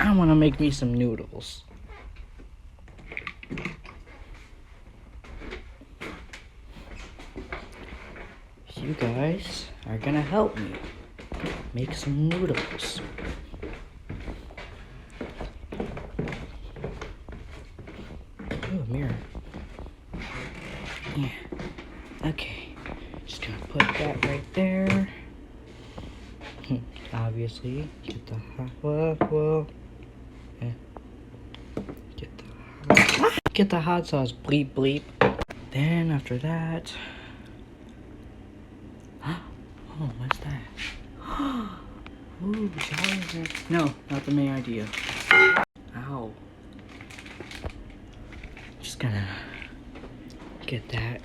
I want to make me some noodles. You guys are gonna help me make some noodles. Ooh, a mirror. Yeah. Okay. Just gonna put that right there. Obviously, get the hot. Whoa. Yeah. Get the hot sauce. Bleep bleep. Then after that. Oh, what's that? Ooh, shower. No, not the main idea. Ow. Just gonna get that.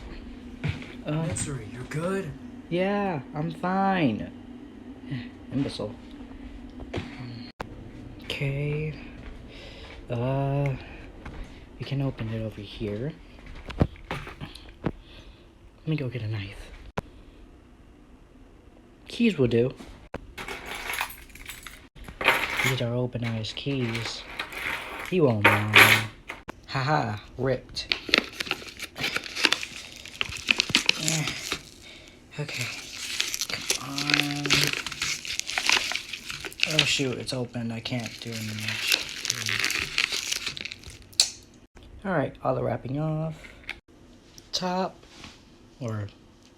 Mitsuri, you good? Yeah, I'm fine. Imbecile. Okay. We can open it over here. Let me go get a knife. Keys will do. These are open-eyes keys. He won't mind. Haha, ripped. Okay. Come on. Oh shoot, it's open. I can't do any much. Alright, all the wrapping off. Top. Or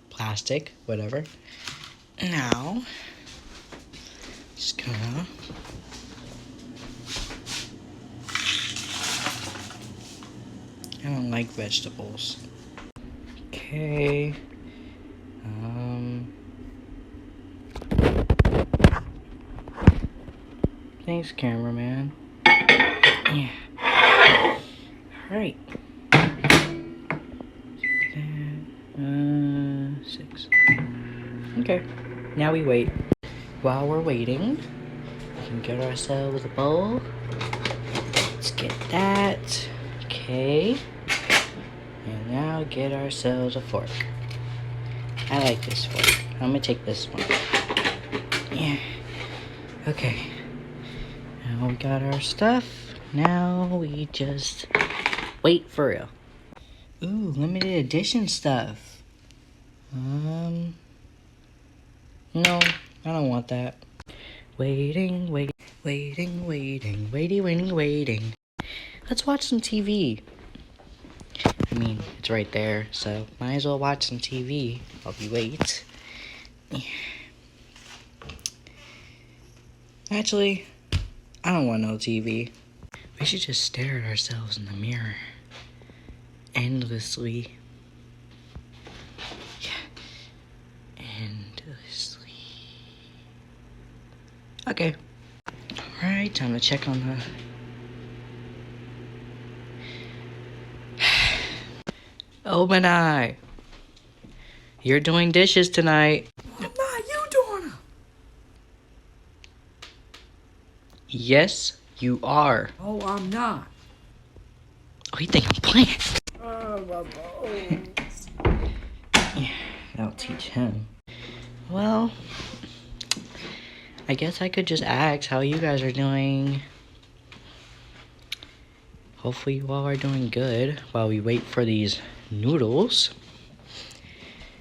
plastic, whatever. Now, just gonna I don't like vegetables. Okay. Thanks, cameraman. Yeah. Alright. 6. Okay. Now we wait. While we're waiting, we can get ourselves a bowl. Let's get that. Okay. And now get ourselves a fork. I like this fork. I'm gonna take this one. Yeah. Okay. Now we got our stuff. Now we just wait for real. Ooh, limited edition stuff. No, I don't want that. Waiting. Let's watch some TV. I mean, it's right there, so might as well watch some TV while we wait. Actually, I don't want no TV. We should just stare at ourselves in the mirror endlessly. Yeah. Endlessly. Okay. Alright, time to check on the... Open eye. You're doing dishes tonight. I'm not, you doing them. Yes, you are. Oh, I'm not. Oh, you think I'm playing? Oh, my bones. Yeah, that'll teach him. Well, I guess I could just ask how you guys are doing. Hopefully you all are doing good while we wait for these noodles.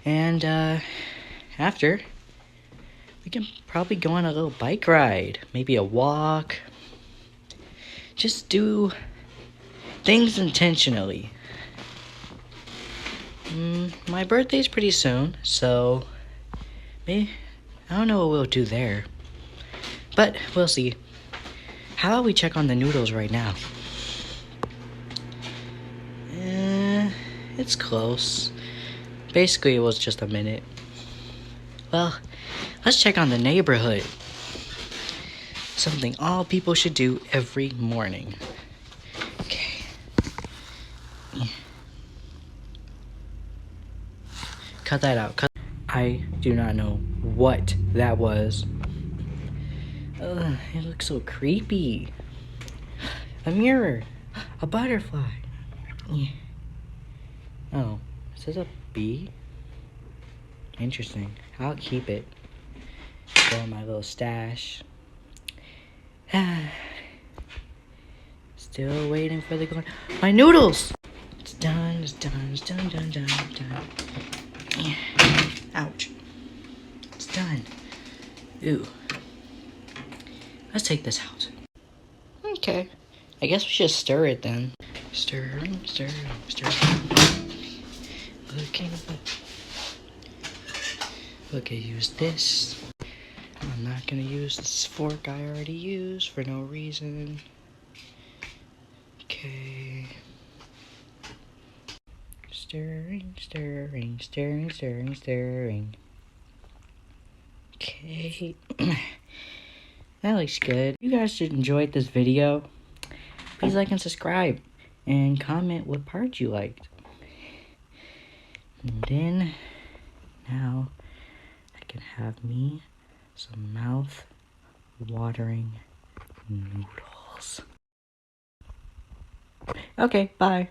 And after, we can probably go on a little bike ride. Maybe a walk. Just do things intentionally. My birthday's pretty soon, so maybe, I don't know what we'll do there. But we'll see. How about we check on the noodles right now? It's close. Basically, it was just a minute. Well, let's check on the neighborhood. Something all people should do every morning. Okay. Yeah. Cut that out. I do not know what that was. It looks so creepy. A mirror. A butterfly. Yeah. Oh, is this a bee? Interesting. I'll keep it. Go in my little stash. Still waiting for the going. My noodles! It's done, it's done, it's done, done, done, done. Ouch. It's done. Ooh. Let's take this out. Okay. I guess we should stir it then. Stirring, stirring, stirring. Okay, use this. I'm not gonna use this fork I already used for no reason. Okay. Stirring, stirring, stirring, stirring, stirring. Okay. That looks good. If you guys enjoyed this video, please like and subscribe. And comment what part you liked. And then, now, I can have me some mouth-watering noodles. Okay, bye.